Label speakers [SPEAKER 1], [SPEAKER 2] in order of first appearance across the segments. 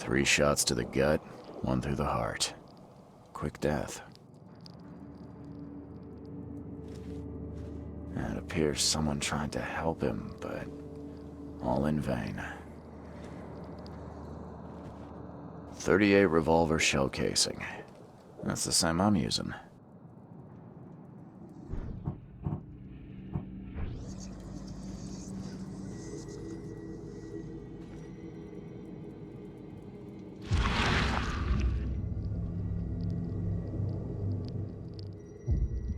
[SPEAKER 1] 3 shots to the gut, 1 through the heart. Quick death. And it appears someone tried to help him, but all in vain. 38 revolver shell casing. That's the same I'm using.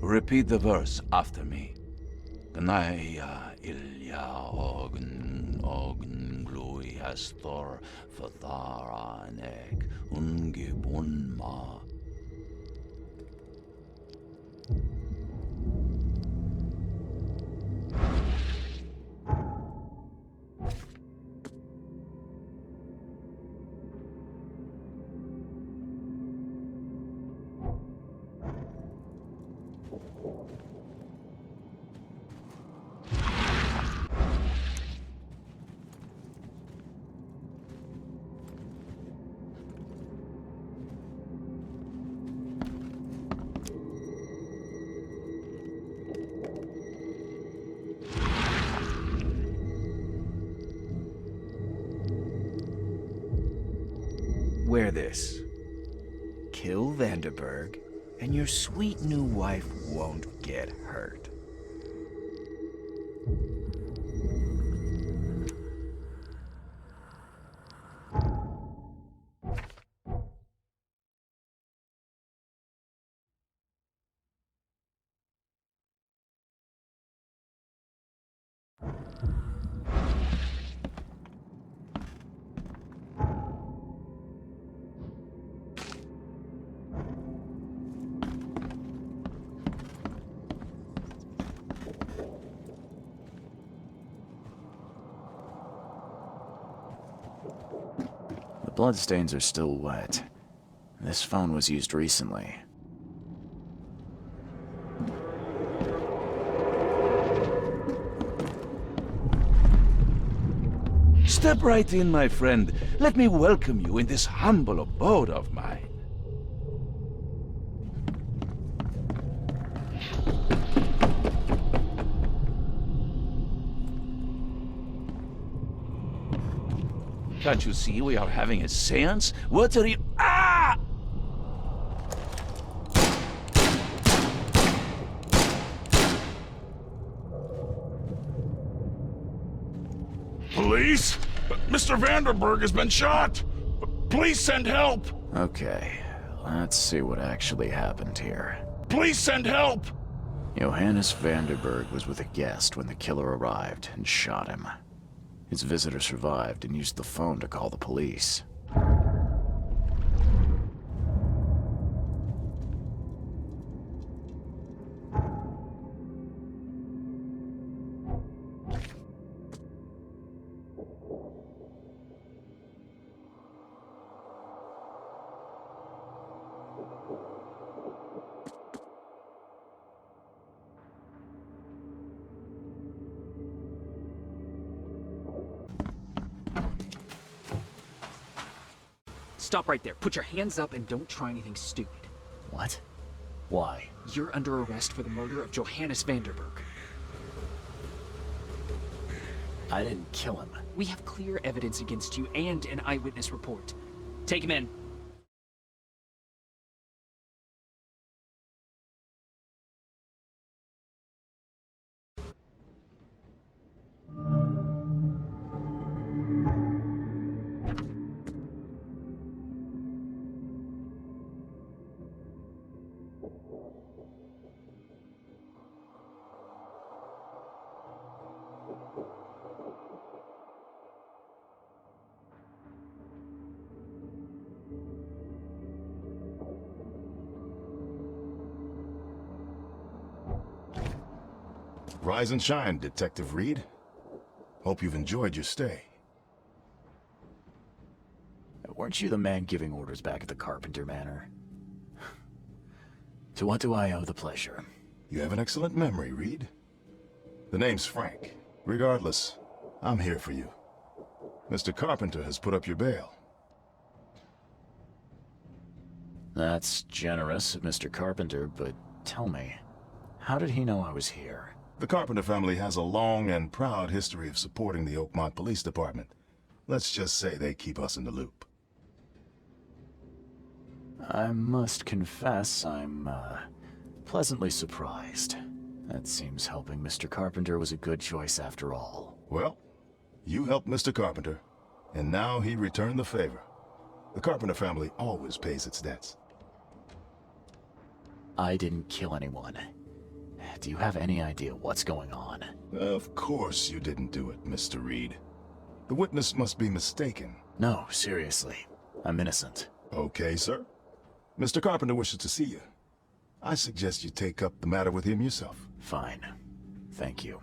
[SPEAKER 2] Repeat the verse after me. Gnaya ilya ogn glui astor fatharanek ungibunma.
[SPEAKER 3] Wear this. Kill Vanderberg, and your sweet new wife won't get hurt.
[SPEAKER 1] The bloodstains are still wet. This phone was used recently.
[SPEAKER 2] Step right in, my friend. Let me welcome you in this humble abode of mine. Can't you see we are having a seance? What are you— Ah!
[SPEAKER 4] Police? Mr. Vanderberg has been shot! Please send help!
[SPEAKER 1] Okay, let's see what actually happened here.
[SPEAKER 4] Please send help!
[SPEAKER 1] Johannes Vanderberg was with a guest when the killer arrived and shot him. His visitor survived and used the phone to call the police.
[SPEAKER 5] Stop right there. Put your hands up and don't try anything stupid.
[SPEAKER 1] What? Why?
[SPEAKER 5] You're under arrest for the murder of Johannes Vanderberg.
[SPEAKER 1] I didn't kill him.
[SPEAKER 5] We have clear evidence against you and an eyewitness report. Take him in.
[SPEAKER 4] Rise and shine, Detective Reed. Hope you've enjoyed your stay.
[SPEAKER 1] Weren't you the man giving orders back at the Carpenter Manor? To what do I owe the pleasure?
[SPEAKER 4] You have an excellent memory, Reed. The name's Frank. Regardless, I'm here for you. Mr. Carpenter has put up your bail.
[SPEAKER 1] That's generous of Mr. Carpenter, but tell me, how did he know I was here?
[SPEAKER 4] The Carpenter family has a long and proud history of supporting the Oakmont Police Department. Let's just say they keep us in the loop.
[SPEAKER 1] I must confess, I'm, pleasantly surprised. That seems helping Mr. Carpenter was a good choice after all.
[SPEAKER 4] Well, you helped Mr. Carpenter, and now he returned the favor. The Carpenter family always pays its debts.
[SPEAKER 1] I didn't kill anyone. Do you have any idea what's going on?
[SPEAKER 4] Of course you didn't do it, Mr. Reed. The witness must be mistaken.
[SPEAKER 1] No, seriously. I'm innocent.
[SPEAKER 4] Okay, sir. Mr. Carpenter wishes to see you. I suggest you take up the matter with him yourself.
[SPEAKER 1] Fine. Thank you.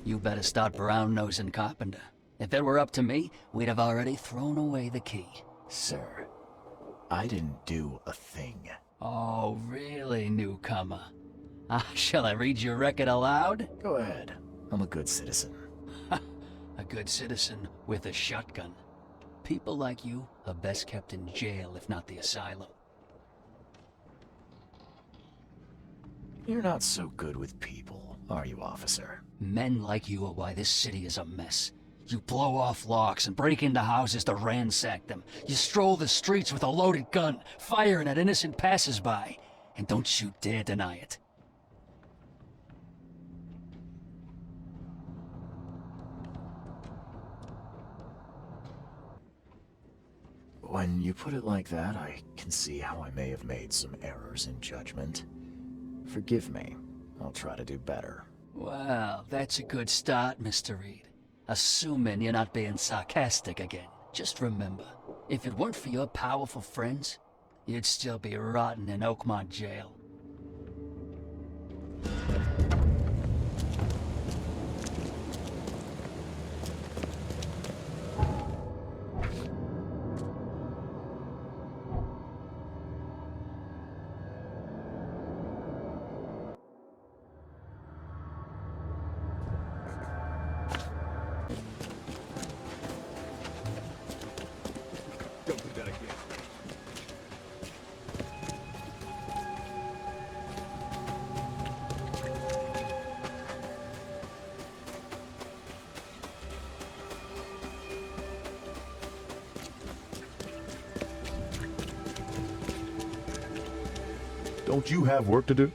[SPEAKER 6] You better start brown-nosing Carpenter. If it were up to me, we'd have already thrown away the key.
[SPEAKER 1] Sir, I didn't do a thing.
[SPEAKER 6] Oh, really, newcomer? Shall I read your record aloud?
[SPEAKER 1] Go ahead. I'm a good citizen.
[SPEAKER 6] A good citizen with a shotgun. People like you are best kept in jail, if not the asylum.
[SPEAKER 1] You're not so good with people, are you, officer?
[SPEAKER 6] Men like you are why this city is a mess. You blow off locks and break into houses to ransack them. You stroll the streets with a loaded gun, firing at innocent passersby. And don't you dare deny it.
[SPEAKER 1] When you put it like that, I can see how I may have made some errors in judgment. Forgive me. I'll try to do better.
[SPEAKER 6] Well, that's a good start, Mr. Reed. Assuming you're not being sarcastic again. Just remember, if it weren't for your powerful friends, you'd still be rotting in Oakmont jail.
[SPEAKER 4] Don't you have work to do?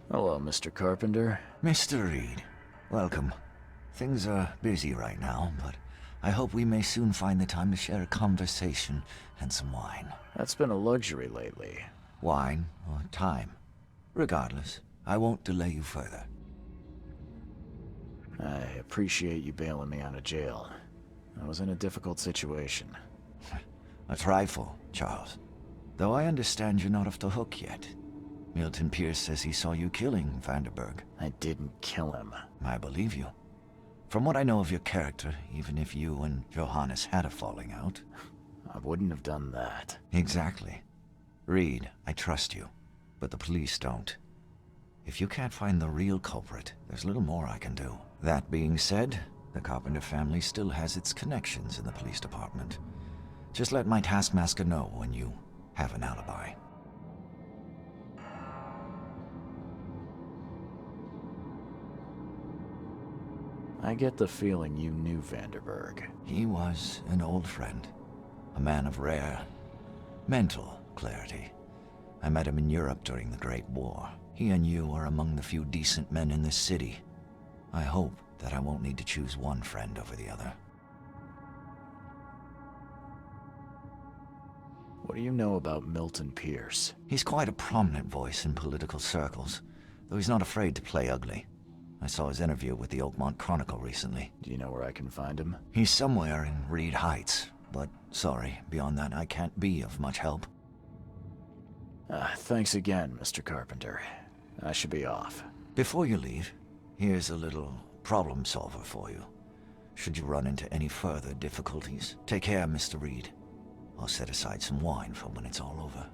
[SPEAKER 1] Hello, Mr. Carpenter.
[SPEAKER 7] Mr. Reed, welcome. Things are busy right now, but I hope we may soon find the time to share a conversation and some wine.
[SPEAKER 1] That's been a luxury lately.
[SPEAKER 7] Wine or time. Regardless, I won't delay you further.
[SPEAKER 1] I appreciate you bailing me out of jail. I was in a difficult situation.
[SPEAKER 7] A trifle, Charles. Though I understand you're not off the hook yet. Milton Pierce says he saw you killing Vanderberg.
[SPEAKER 1] I didn't kill him.
[SPEAKER 7] I believe you. From what I know of your character, even if you and Johannes had a falling out...
[SPEAKER 1] I wouldn't have done that.
[SPEAKER 7] Exactly. Reed, I trust you, but the police don't. If you can't find the real culprit, there's little more I can do. That being said, the Carpenter family still has its connections in the police department. Just let my taskmaster know when you have an alibi.
[SPEAKER 1] I get the feeling you knew Vanderberg.
[SPEAKER 7] He was an old friend. A man of rare mental clarity. I met him in Europe during the Great War. He and you are among the few decent men in this city. I hope that I won't need to choose one friend over the other.
[SPEAKER 1] What do you know about Milton Pierce?
[SPEAKER 7] He's quite a prominent voice in political circles, though he's not afraid to play ugly. I saw his interview with the Oakmont Chronicle recently.
[SPEAKER 1] Do you know where I can find him?
[SPEAKER 7] He's somewhere in Reed Heights, but sorry, beyond that I can't be of much help.
[SPEAKER 1] Thanks again, Mr. Carpenter. I should be off.
[SPEAKER 7] Before you leave, here's a little problem solver for you. Should you run into any further difficulties, take care, Mr. Reed. I'll set aside some wine for when it's all over.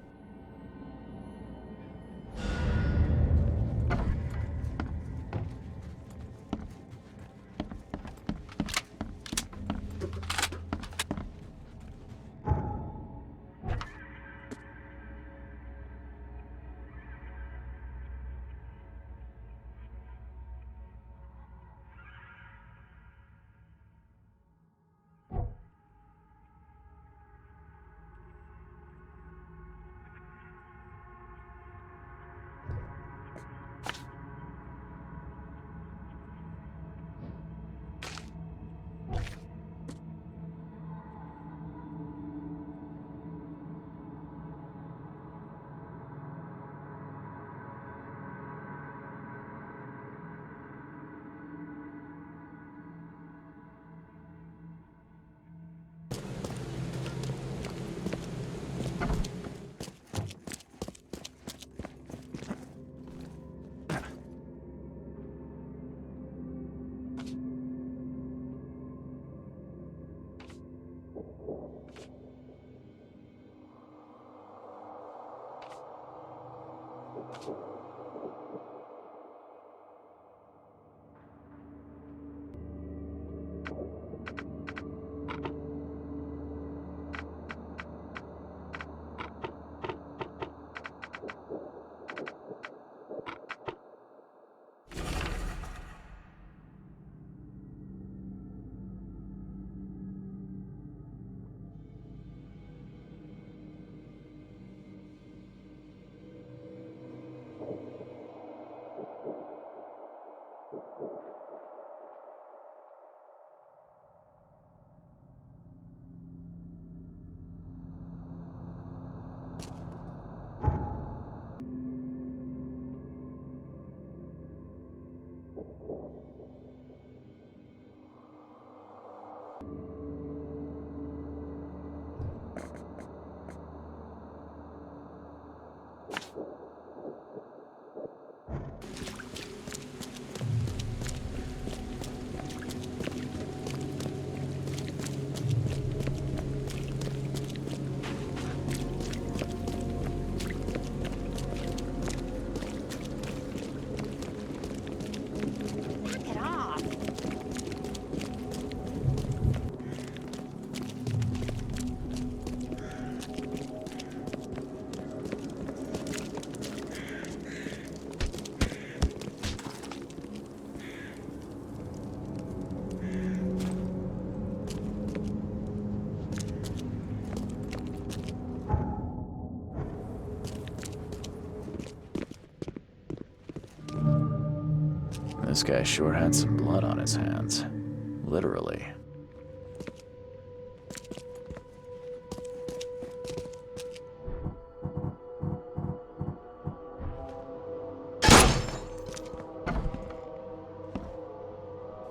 [SPEAKER 1] This guy sure had some blood on his hands. Literally.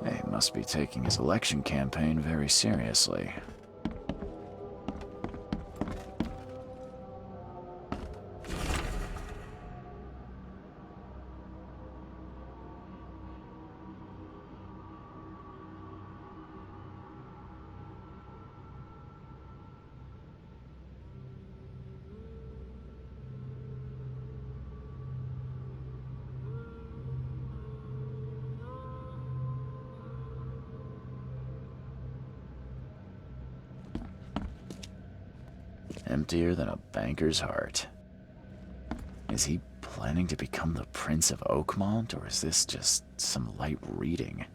[SPEAKER 1] He must be taking his election campaign very seriously. emptier than a banker's heart. Is he planning to become the Prince of Oakmont, or is this just some light reading?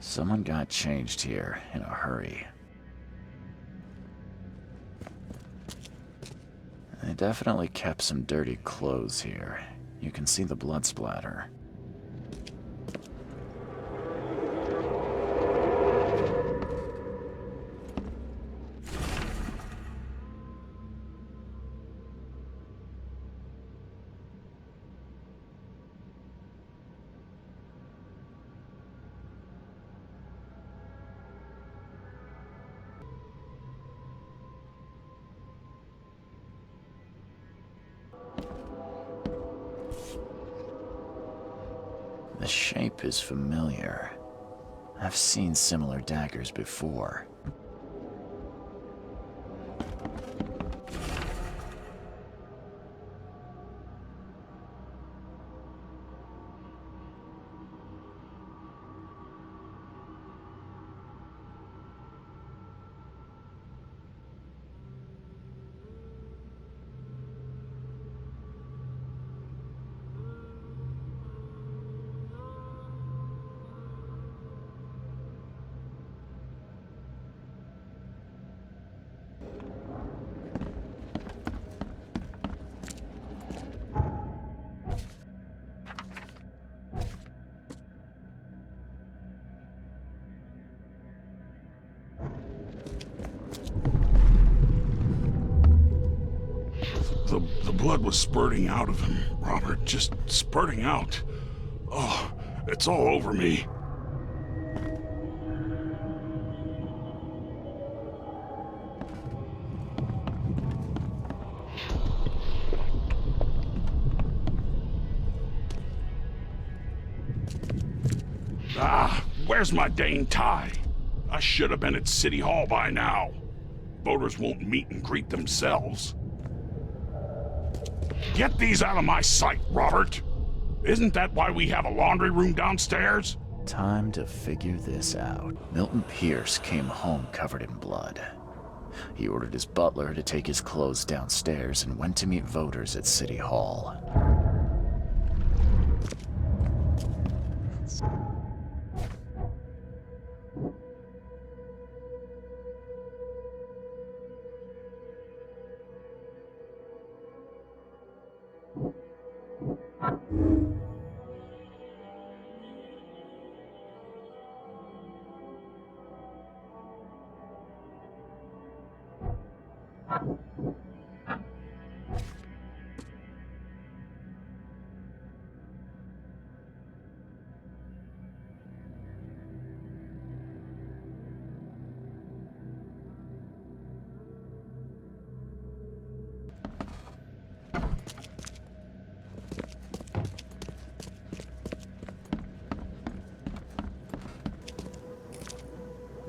[SPEAKER 1] Someone got changed here in a hurry. They definitely kept some dirty clothes here. You can see the blood splatter. The shape is familiar. I've seen similar daggers before.
[SPEAKER 8] The blood was spurting out of him, Robert. Just spurting out. Oh, it's all over me. Ah, where's my dang tie? I should have been at City Hall by now. Voters won't meet and greet themselves. Get these out of my sight, Robert! Isn't that why we have a laundry room downstairs?
[SPEAKER 1] Time to figure this out. Milton Pierce came home covered in blood. He ordered his butler to take his clothes downstairs and went to meet voters at City Hall.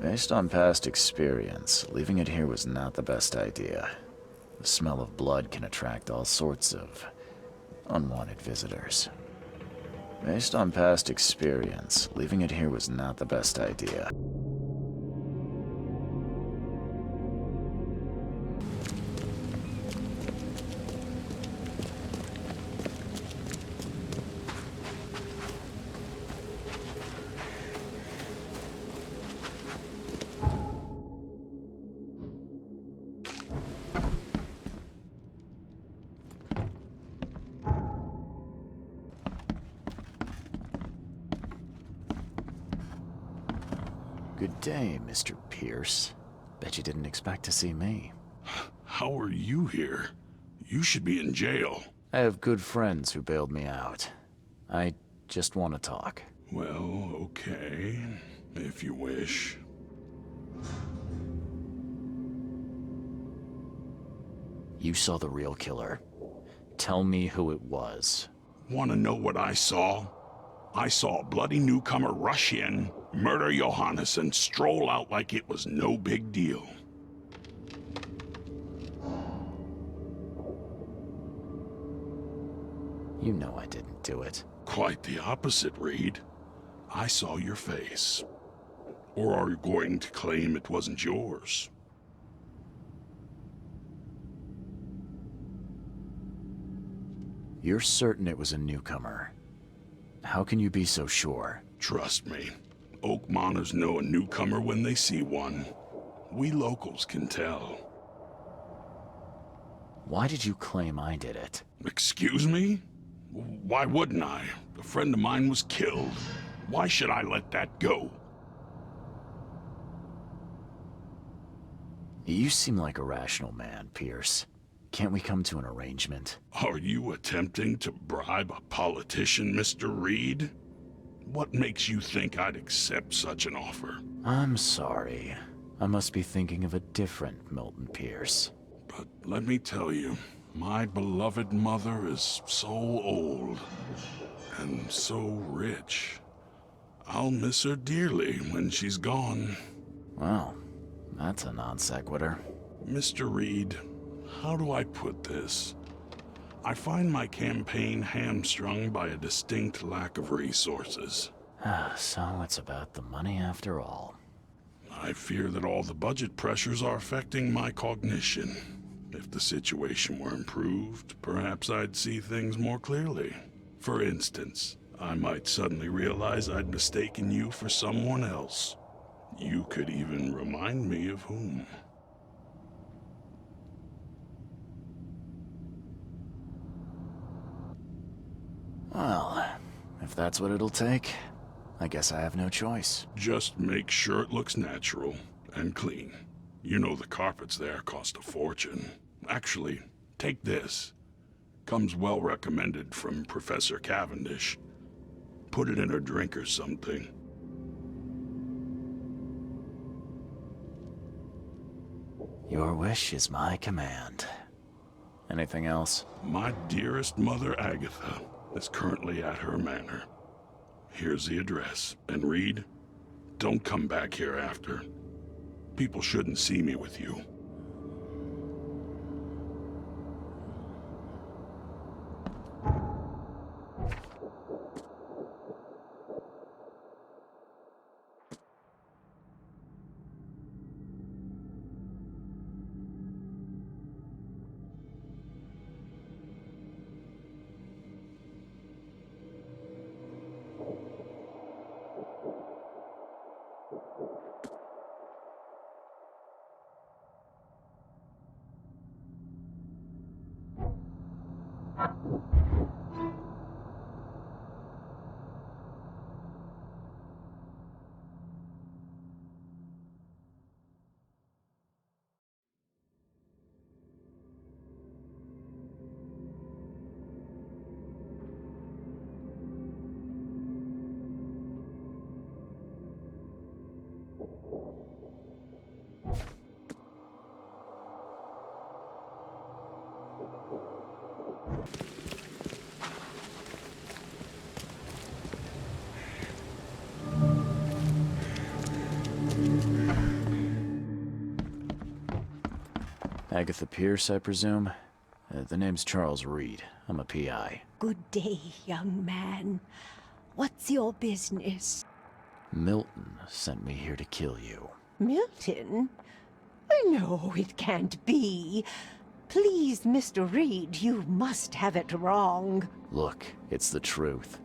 [SPEAKER 1] Based on past experience, leaving it here was not the best idea. The smell of blood can attract all sorts of unwanted visitors. Based on past experience, leaving it here was not the best idea. Good day, Mr. Pierce. Bet you didn't expect to see me.
[SPEAKER 8] How are you here? You should be in jail.
[SPEAKER 1] I have good friends who bailed me out. I just want to talk.
[SPEAKER 8] Well, okay, if you wish.
[SPEAKER 1] You saw the real killer. Tell me who it was.
[SPEAKER 8] Want to know what I saw? I saw a bloody newcomer rush in, murder Johannes, and stroll out like it was no big deal.
[SPEAKER 1] You know I didn't do it.
[SPEAKER 8] Quite the opposite, Reed. I saw your face. Or are you going to claim it wasn't yours?
[SPEAKER 1] You're certain it was a newcomer. How can you be so sure?
[SPEAKER 8] Trust me, Oakmonters know a newcomer when they see one. We locals can tell.
[SPEAKER 1] Why did you claim I did it?
[SPEAKER 8] Excuse me? Why wouldn't I? A friend of mine was killed. Why should I let that go?
[SPEAKER 1] You seem like a rational man, Pierce. Can't we come to an arrangement?
[SPEAKER 8] Are you attempting to bribe a politician, Mr. Reed? What makes you think I'd accept such an offer?
[SPEAKER 1] I'm sorry. I must be thinking of a different Milton Pierce.
[SPEAKER 8] But let me tell you, my beloved mother is so old and so rich. I'll miss her dearly when she's gone.
[SPEAKER 1] Well, that's a non sequitur.
[SPEAKER 8] Mr. Reed, how do I put this? I find my campaign hamstrung by a distinct lack of resources.
[SPEAKER 1] So it's about the money after all.
[SPEAKER 8] I fear that all the budget pressures are affecting my cognition. If the situation were improved, perhaps I'd see things more clearly. For instance, I might suddenly realize I'd mistaken you for someone else. You could even remind me of whom.
[SPEAKER 1] Well, if that's what it'll take, I guess I have no choice.
[SPEAKER 8] Just make sure it looks natural and clean. You know the carpets there cost a fortune. Actually, take this. Comes well recommended from Professor Cavendish. Put it in a drink or something.
[SPEAKER 1] Your wish is my command. Anything else?
[SPEAKER 8] My dearest mother, Agatha, is currently at her manor. Here's the address. And Reed, don't come back here after. People shouldn't see me with you.
[SPEAKER 1] Agatha Pierce, I presume? The name's Charles Reed. I'm a PI.
[SPEAKER 9] Good day, young man. What's your business?
[SPEAKER 1] Milton sent me here to kill you.
[SPEAKER 9] Milton? No, it can't be. Please, Mr. Reed, you must have it wrong.
[SPEAKER 1] Look, it's the truth.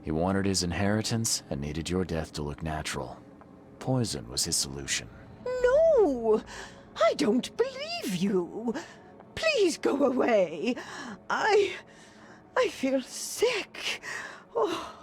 [SPEAKER 1] He wanted his inheritance and needed your death to look natural. Poison was his solution.
[SPEAKER 9] No! I don't believe you. Please go away. I feel sick. Oh.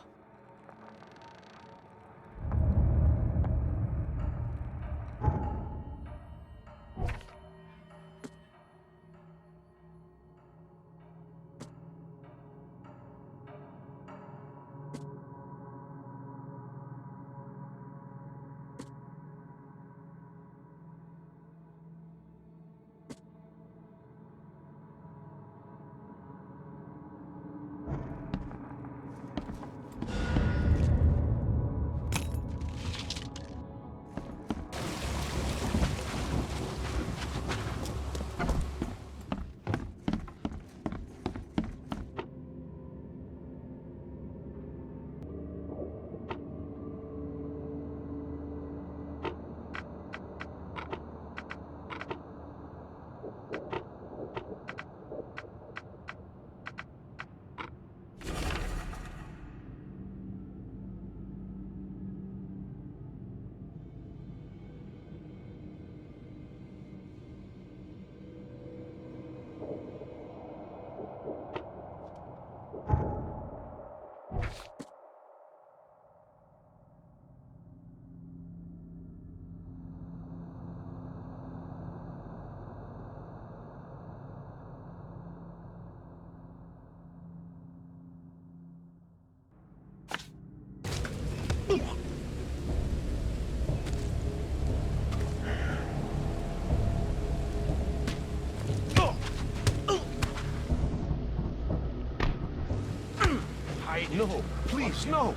[SPEAKER 2] Please, no!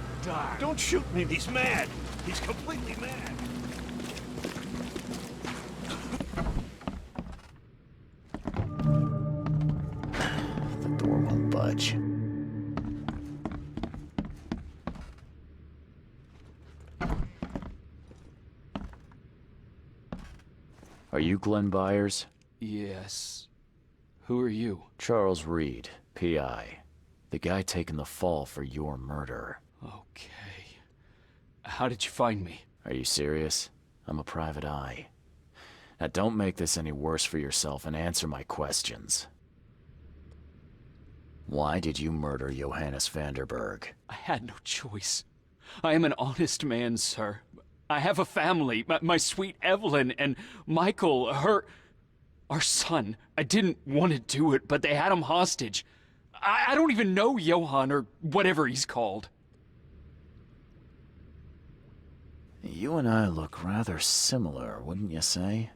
[SPEAKER 2] Don't shoot me, he's mad! He's completely mad!
[SPEAKER 1] The door won't budge. Are you Glenn Byers?
[SPEAKER 5] Yes. Who are you?
[SPEAKER 1] Charles Reed, P.I. The guy taking the fall for your murder.
[SPEAKER 5] Okay. How did you find me?
[SPEAKER 1] Are you serious? I'm a private eye. Now don't make this any worse for yourself and answer my questions. Why did you murder Johannes Vanderberg?
[SPEAKER 5] I had no choice. I am an honest man, sir. I have a family. My sweet Evelyn and Michael, our son. I didn't want to do it, but they had him hostage. I don't even know Johann, or whatever he's called.
[SPEAKER 1] You and I look rather similar, wouldn't you say?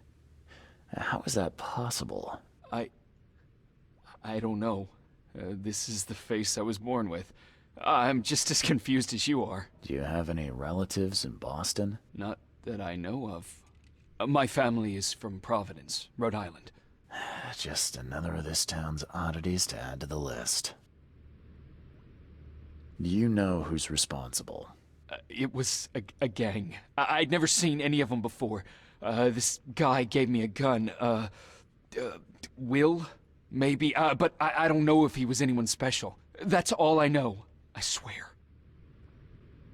[SPEAKER 1] How is that possible?
[SPEAKER 5] I don't know. This is the face I was born with. I'm just as confused as you are.
[SPEAKER 1] Do you have any relatives in Boston?
[SPEAKER 5] Not that I know of. My family is from Providence, Rhode Island.
[SPEAKER 1] Just another of this town's oddities to add to the list. Do you know who's responsible?
[SPEAKER 5] It was a gang. I'd never seen any of them before. This guy gave me a gun. Will? Maybe. But I don't know if he was anyone special. That's all I know. I swear.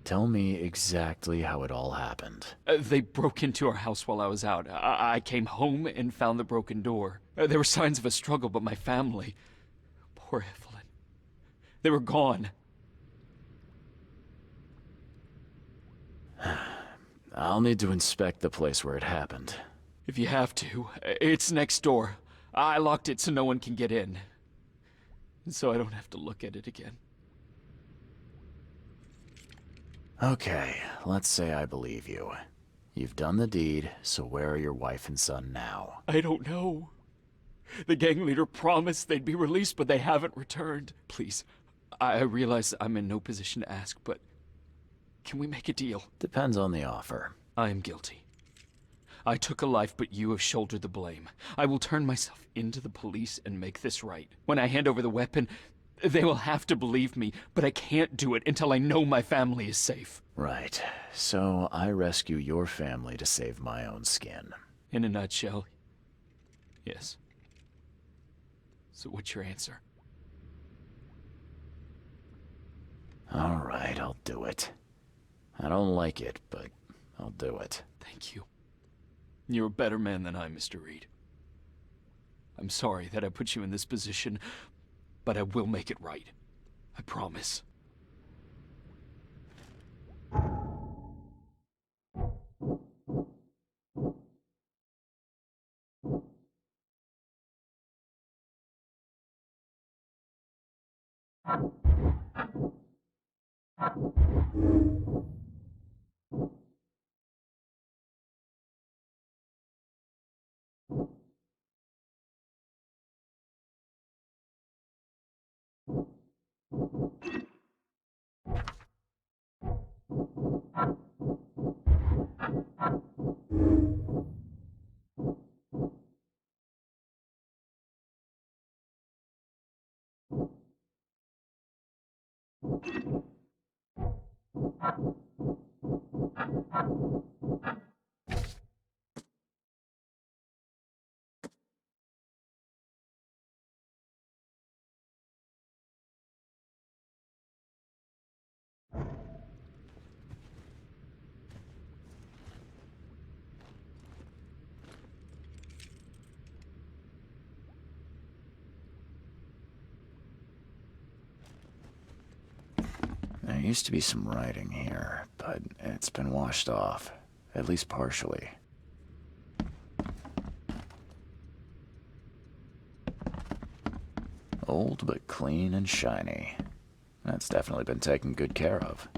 [SPEAKER 1] Tell me exactly how it all happened.
[SPEAKER 5] They broke into our house while I was out. I came home and found the broken door. There were signs of a struggle, but my family... Poor Evelyn. They were gone.
[SPEAKER 1] I'll need to inspect the place where it happened.
[SPEAKER 5] If you have to, it's next door. I locked it so no one can get in. So I don't have to look at it again.
[SPEAKER 1] Okay, let's say I believe you. You've done the deed, so where are your wife and son now?
[SPEAKER 5] I don't know. The gang leader promised they'd be released, but they haven't returned. Please, I realize I'm in no position to ask, but can we make a deal?
[SPEAKER 1] Depends on the offer.
[SPEAKER 5] I am guilty. I took a life, but you have shouldered the blame. I will turn myself into the police and make this right. When I hand over the weapon, they will have to believe me, but I can't do it until I know my family is safe.
[SPEAKER 1] Right. So I rescue your family to save my own skin.
[SPEAKER 5] In a nutshell, yes. So what's your answer?
[SPEAKER 1] All right, I'll do it. I don't like it, but I'll do it.
[SPEAKER 5] Thank you. You're a better man than I, Mr. Reed. I'm sorry that I put you in this position, but I will make it right. I promise.
[SPEAKER 1] There used to be some writing here, but it's been washed off, at least partially. Old but clean and shiny. That's definitely been taken good care of.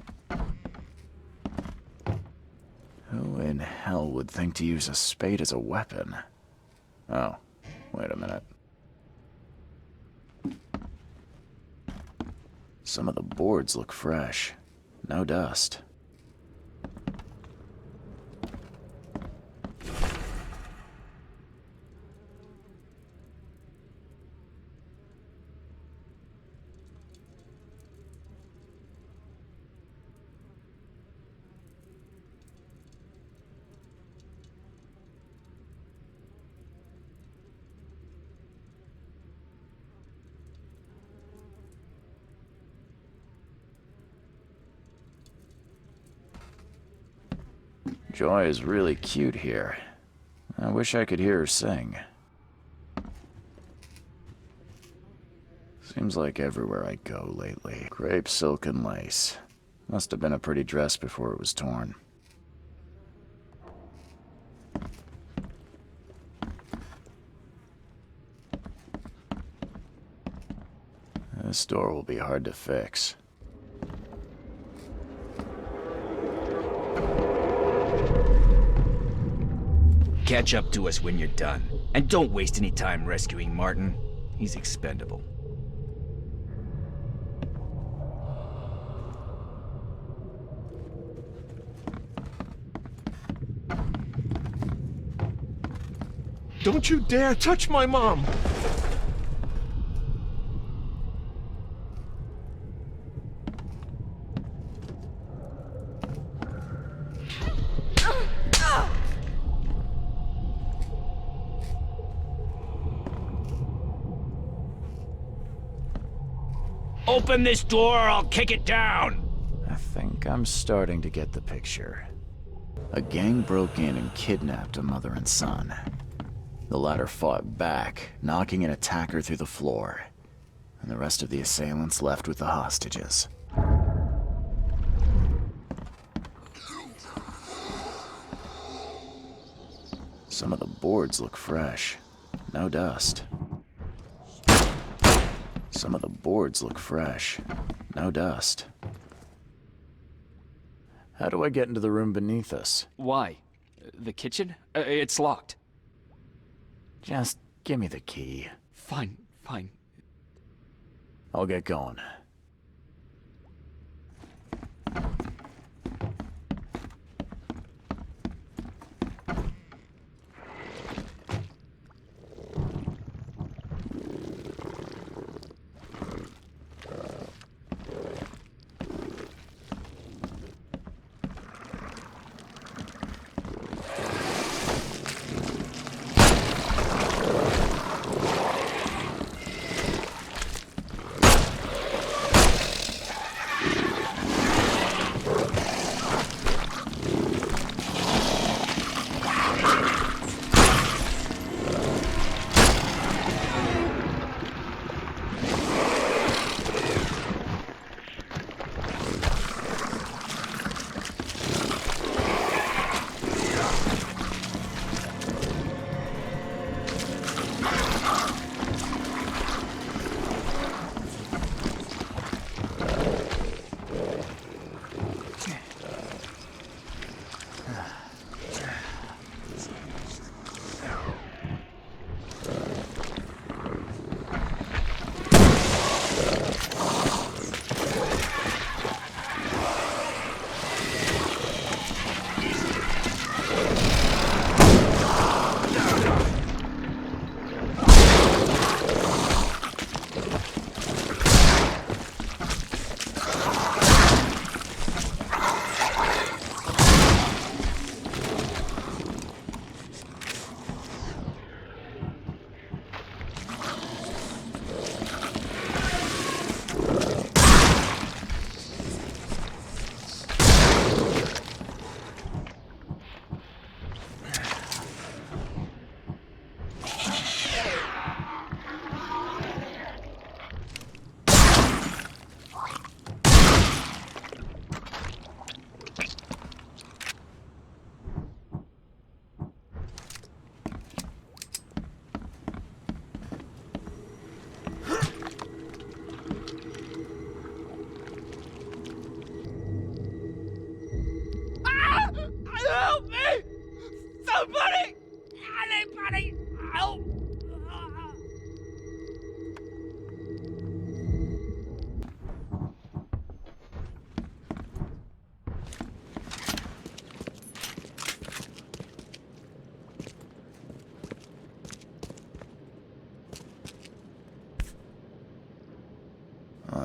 [SPEAKER 1] Who in hell would think to use a spade as a weapon? Oh, wait a minute. Some of the boards look fresh. no dust. Joy is really cute here. I wish I could hear her sing. Seems like everywhere I go lately. Crepe, silk, and lace. Must have been a pretty dress before it was torn. This door will be hard to fix.
[SPEAKER 3] Catch up to us when you're done. And don't waste any time rescuing Martin. He's expendable.
[SPEAKER 10] Don't you dare touch my mom!
[SPEAKER 3] Open this door or I'll kick it down!
[SPEAKER 1] I think I'm starting to get the picture. A gang broke in and kidnapped a mother and son. The latter fought back, knocking an attacker through the floor, and the rest of the assailants left with the hostages. Some of the boards look fresh. No dust. Some of the boards look fresh. No dust. How do I get into the room beneath us?
[SPEAKER 5] Why? The kitchen? It's locked.
[SPEAKER 1] Just give me the key.
[SPEAKER 5] Fine, fine.
[SPEAKER 1] I'll get going.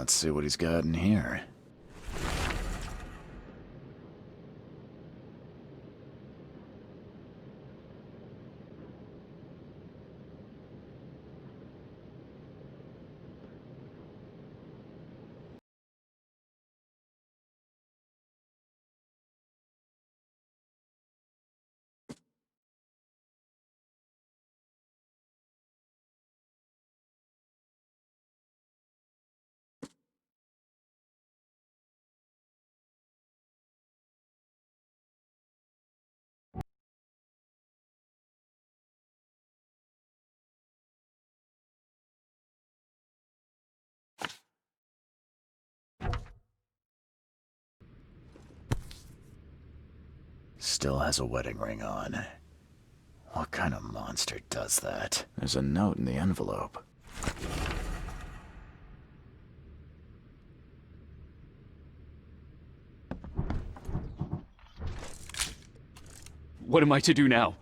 [SPEAKER 1] Let's see what he's got in here. Still has a wedding ring on. What kind of monster does that? There's a note in the envelope.
[SPEAKER 5] What am I to do now?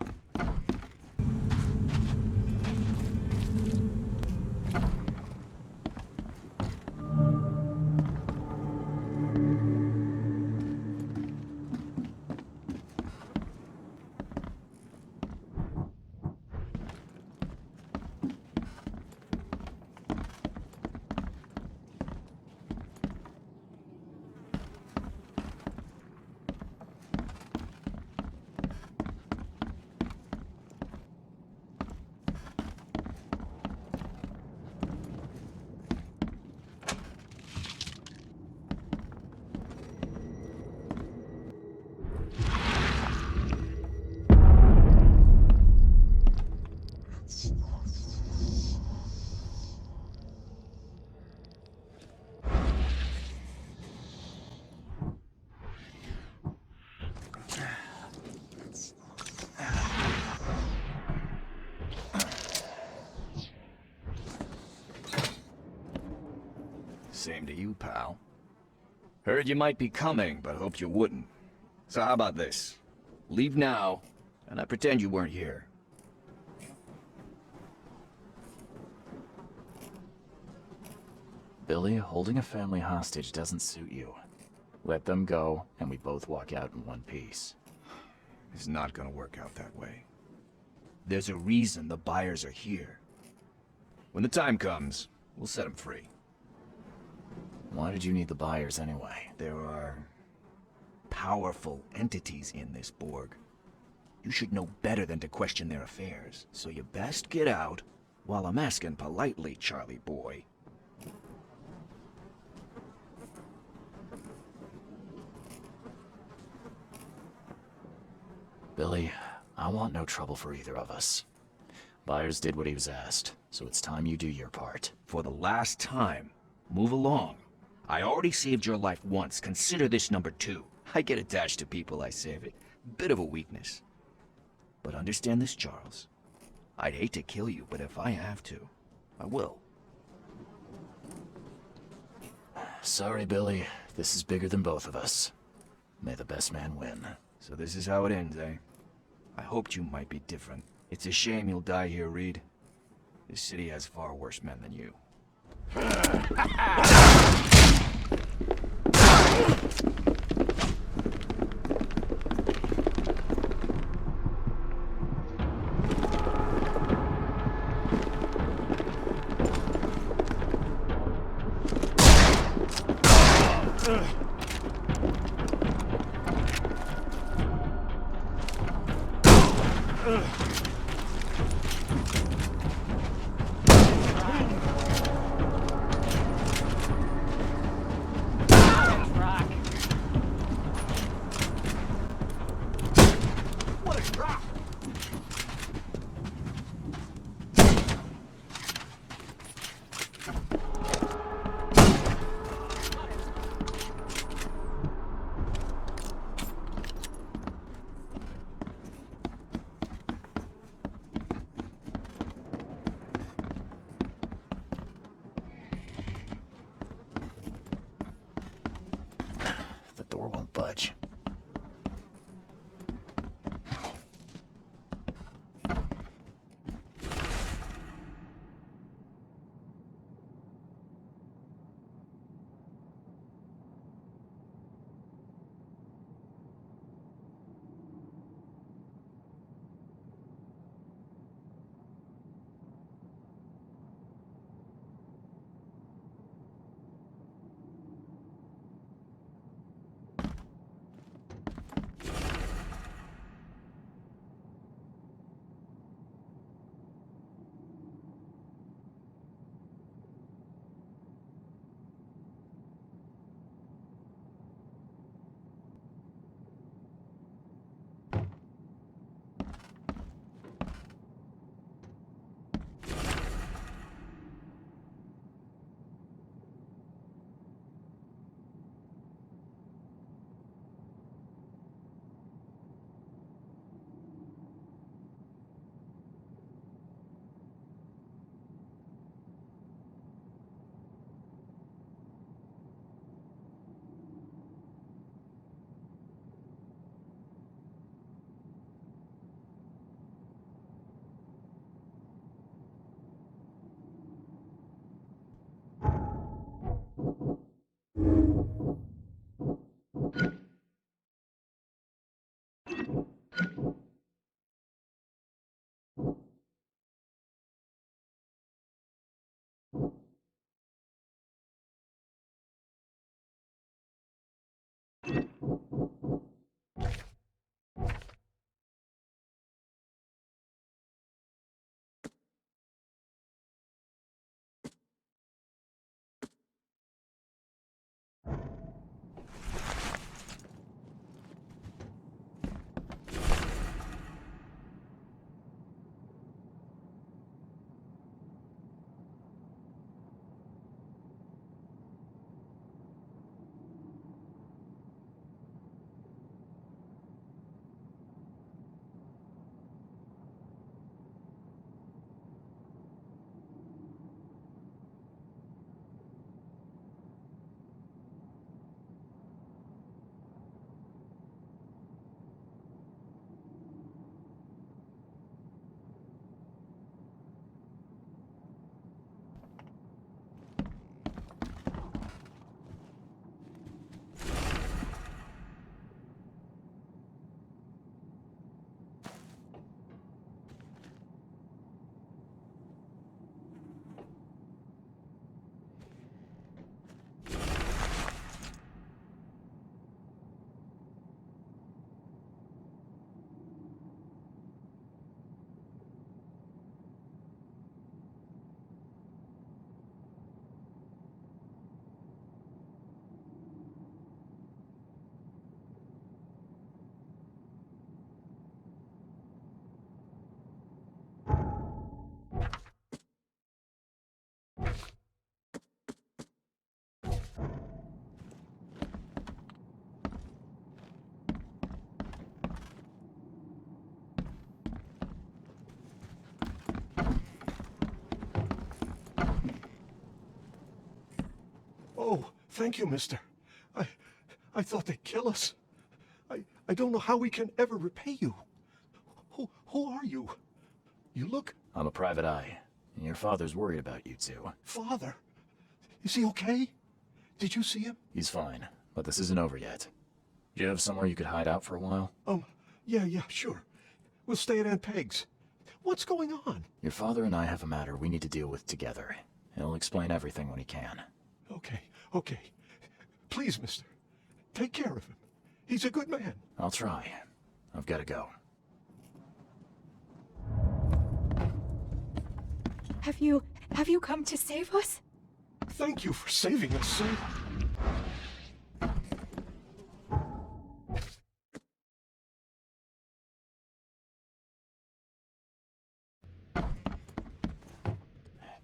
[SPEAKER 3] Same to you, pal. Heard you might be coming, but hoped you wouldn't. So how about this? Leave now, and I pretend you weren't here.
[SPEAKER 1] Billy, holding a family hostage doesn't suit you. Let them go, and we both walk out in one piece.
[SPEAKER 3] It's not gonna work out that way. There's a reason the buyers are here. When the time comes, we'll set them free.
[SPEAKER 1] Why did you need the buyers anyway?
[SPEAKER 3] There are powerful entities in this Borg. You should know better than to question their affairs, so you best get out while I'm asking politely, Charlie boy.
[SPEAKER 1] Billy, I want no trouble for either of us. Byers did what he was asked, so it's time you do your part.
[SPEAKER 3] For the last time, move along. I already saved your life once. Consider this number 2. I get attached to people I save it. Bit of a weakness. But understand this, Charles. I'd hate to kill you, but if I have to, I will.
[SPEAKER 1] Sorry, Billy. This is bigger than both of us. May the best man win.
[SPEAKER 3] So this is how it ends, eh? I hoped you might be different. It's a shame you'll die here, Reed. This city has far worse men than you.
[SPEAKER 10] Thank you, mister. I thought they'd kill us. I don't know how we can ever repay you. Who are you? You look...
[SPEAKER 1] I'm a private eye. Your father's worried about you two.
[SPEAKER 10] Father? Is he okay? Did you see him?
[SPEAKER 1] He's fine, but this isn't over yet. Do you have somewhere you could hide out for a while?
[SPEAKER 10] Yeah, sure. We'll stay at Aunt Peg's. What's going on?
[SPEAKER 1] Your father and I have a matter we need to deal with together. He'll explain everything when he can.
[SPEAKER 10] Okay. Please, mister. Take care of him. He's a good man.
[SPEAKER 1] I'll try. I've got to go.
[SPEAKER 11] Have you come to save us?
[SPEAKER 10] Thank you for saving us, sir.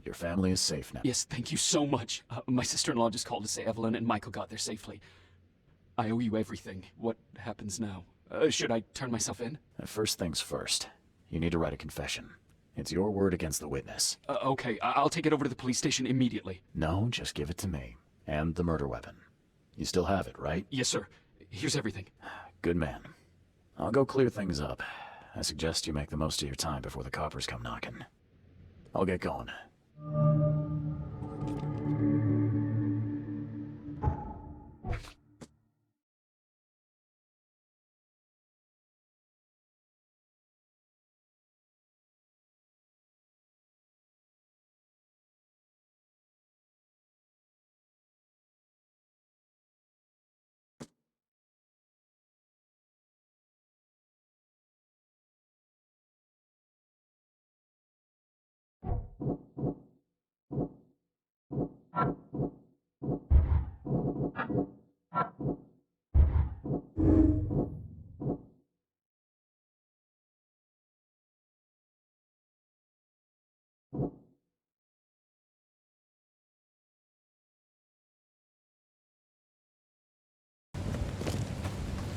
[SPEAKER 1] Your family is safe now.
[SPEAKER 5] Yes, thank you so much. My sister-in-law just called to say Evelyn and Michael got there safely. I owe you everything. What happens now? Should I turn myself in?
[SPEAKER 1] First things first. You need to write a confession. It's your word against the witness.
[SPEAKER 5] Okay, I'll take it over to the police station immediately.
[SPEAKER 1] No, just give it to me. And the murder weapon. You still have it, right?
[SPEAKER 5] Yes, sir. Here's everything.
[SPEAKER 1] Good man. I'll go clear things up. I suggest you make the most of your time before the coppers come knocking. I'll get going.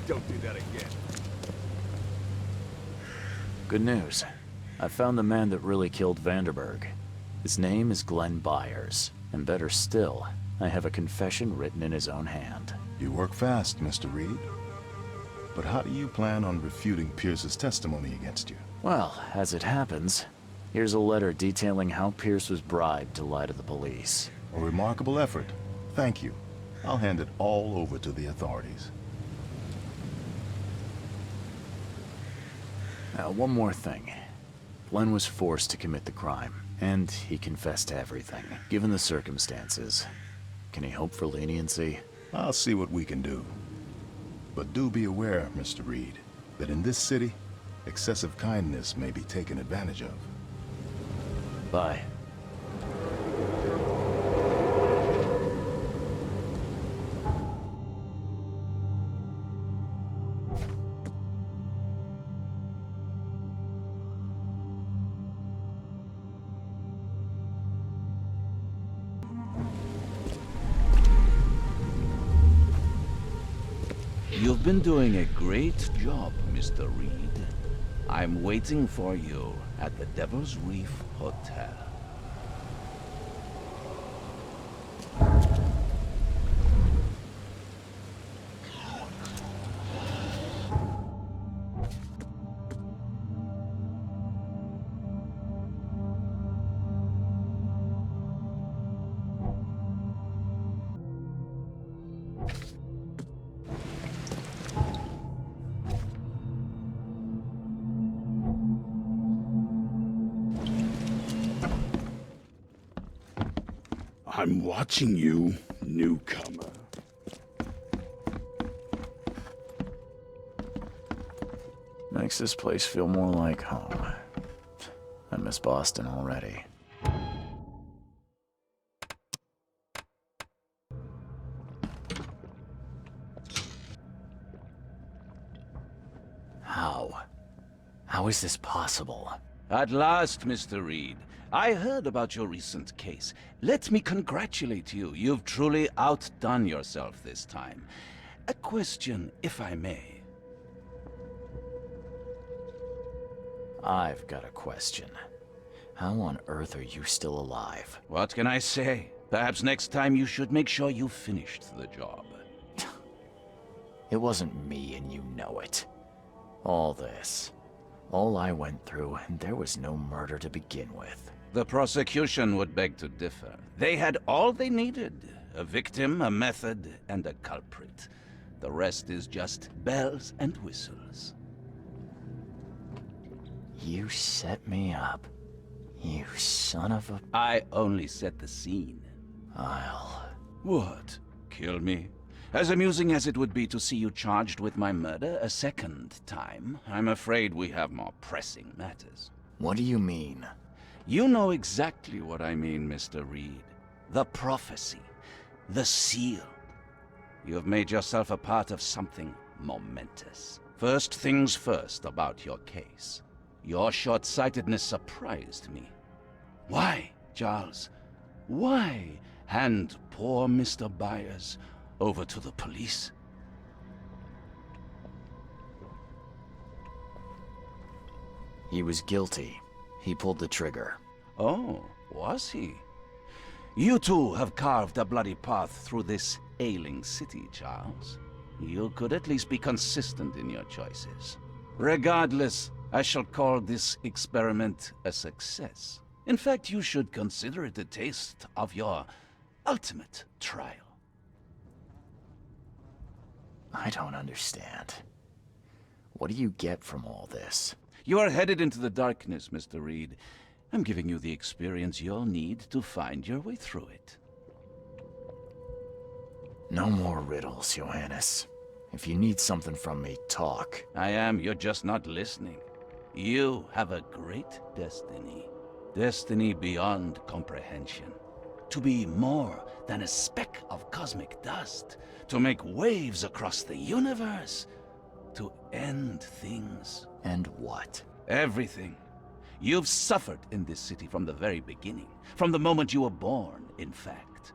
[SPEAKER 2] Don't do that again.
[SPEAKER 1] Good news. I found the man that really killed Vanderberg. His name is Glenn Byers. And better still, I have a confession written in his own hand.
[SPEAKER 4] You work fast, Mr. Reed. But how do you plan on refuting Pierce's testimony against you?
[SPEAKER 1] Well, as it happens, here's a letter detailing how Pierce was bribed to lie to the police.
[SPEAKER 4] A remarkable effort. Thank you. I'll hand it all over to the authorities.
[SPEAKER 1] Now, one more thing. Glenn was forced to commit the crime, and he confessed to everything. Given the circumstances, can he hope for leniency?
[SPEAKER 4] I'll see what we can do. But do be aware, Mr. Reed, that in this city, excessive kindness may be taken advantage of.
[SPEAKER 1] Bye.
[SPEAKER 2] You've been doing a great job, Mr. Reed. I'm waiting for you at the Devil's Reef Hotel.
[SPEAKER 8] I'm watching you, newcomer.
[SPEAKER 1] Makes this place feel more like home. I miss Boston already. How is this possible?
[SPEAKER 2] At last, Mr. Reed. I heard about your recent case. Let me congratulate you. You've truly outdone yourself this time. A question, if I may.
[SPEAKER 1] I've got a question. How on earth are you still alive?
[SPEAKER 2] What can I say? Perhaps next time you should make sure you finished the job.
[SPEAKER 1] It wasn't me, and you know it. All this. All I went through, and there was no murder to begin with.
[SPEAKER 2] The prosecution would beg to differ. They had all they needed. A victim, a method, and a culprit. The rest is just bells and whistles.
[SPEAKER 1] You set me up. You son of a...
[SPEAKER 2] I only set the scene.
[SPEAKER 1] I'll...
[SPEAKER 2] What? Kill me? As amusing as it would be to see you charged with my murder a second time, I'm afraid we have more pressing matters.
[SPEAKER 1] What do you mean?
[SPEAKER 2] You know exactly what I mean, Mr. Reed. The prophecy. The seal. You have made yourself a part of something momentous. First things first about your case. Your short-sightedness surprised me. Why, Charles? Why hand poor Mr. Byers over to the police?
[SPEAKER 1] He was guilty. He pulled the trigger.
[SPEAKER 2] Oh, was he? You too have carved a bloody path through this ailing city, Charles. You could at least be consistent in your choices. Regardless, I shall call this experiment a success. In fact, you should consider it a taste of your ultimate trial.
[SPEAKER 1] I don't understand. What do you get from all this?
[SPEAKER 2] You are headed into the darkness, Mr. Reed. I'm giving you the experience you'll need to find your way through it.
[SPEAKER 1] No more riddles, Johannes. If you need something from me, talk.
[SPEAKER 2] I am, you're just not listening. You have a great destiny. Destiny beyond comprehension. To be more than a speck of cosmic dust. To make waves across the universe. To end things.
[SPEAKER 1] And what?
[SPEAKER 2] Everything. You've suffered in this city from the very beginning. From the moment you were born, in fact.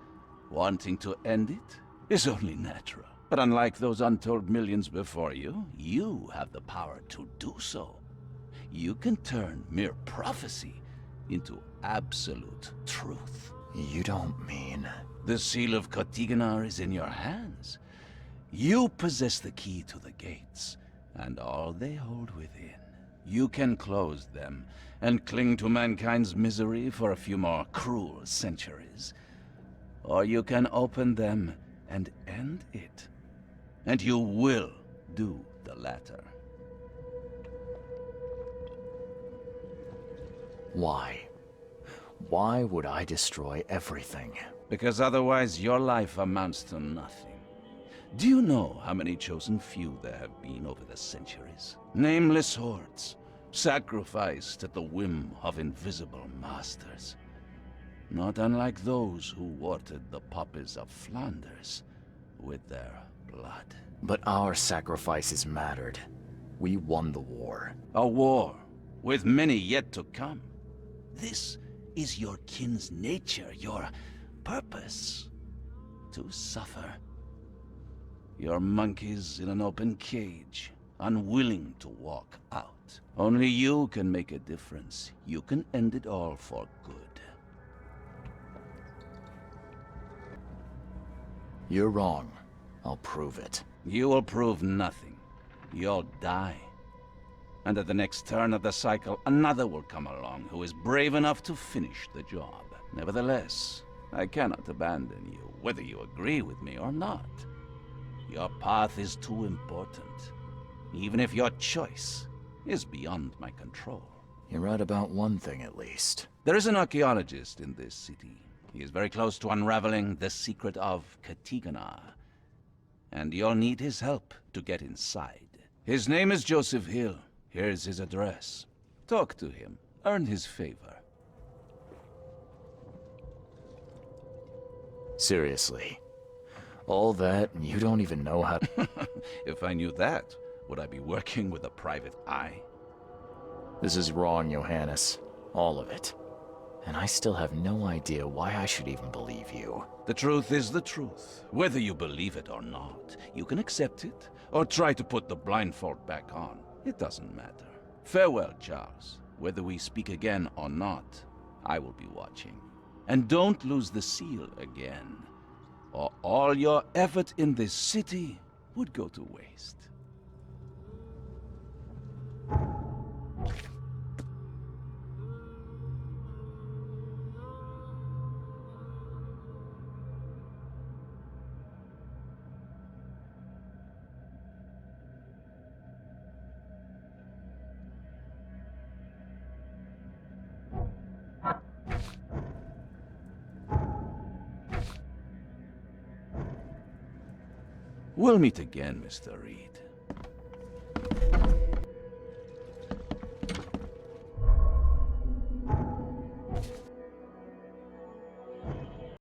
[SPEAKER 2] Wanting to end it is only natural. But unlike those untold millions before you, you have the power to do so. You can turn mere prophecy into absolute truth.
[SPEAKER 1] You don't mean...
[SPEAKER 2] The seal of Kotiganar is in your hands. You possess the key to the gates, and all they hold within. You can close them, and cling to mankind's misery for a few more cruel centuries. Or you can open them and end it. And you will do the latter.
[SPEAKER 1] Why? Why would I destroy everything?
[SPEAKER 2] Because otherwise your life amounts to nothing. Do you know how many chosen few there have been over the centuries? Nameless hordes, sacrificed at the whim of invisible masters. Not unlike those who watered the poppies of Flanders with their blood.
[SPEAKER 1] But our sacrifices mattered. We won the war.
[SPEAKER 2] A war, with many yet to come. This is your kin's nature, your purpose. To suffer. You're monkeys in an open cage, unwilling to walk out. Only you can make a difference. You can end it all for good.
[SPEAKER 1] You're wrong. I'll prove it.
[SPEAKER 2] You will prove nothing. You'll die. And at the next turn of the cycle, another will come along who is brave enough to finish the job. Nevertheless, I cannot abandon you, whether you agree with me or not. Your path is too important, even if your choice is beyond my control.
[SPEAKER 1] You're right about one thing, at least.
[SPEAKER 2] There is an archaeologist in this city. He is very close to unraveling the secret of Kotiganar, and you'll need his help to get inside. His name is Joseph Hill. Here's his address. Talk to him. Earn his favor.
[SPEAKER 1] Seriously. All that, and you don't even know how...
[SPEAKER 2] If I knew that, would I be working with a private eye?
[SPEAKER 1] This is wrong, Johannes. All of it. And I still have no idea why I should even believe you.
[SPEAKER 2] The truth is the truth. Whether you believe it or not, you can accept it, or try to put the blindfold back on. It doesn't matter. Farewell, Charles. Whether we speak again or not, I will be watching. And don't lose the seal again, or all your effort in this city would go to waste. We'll meet again, Mr. Reed.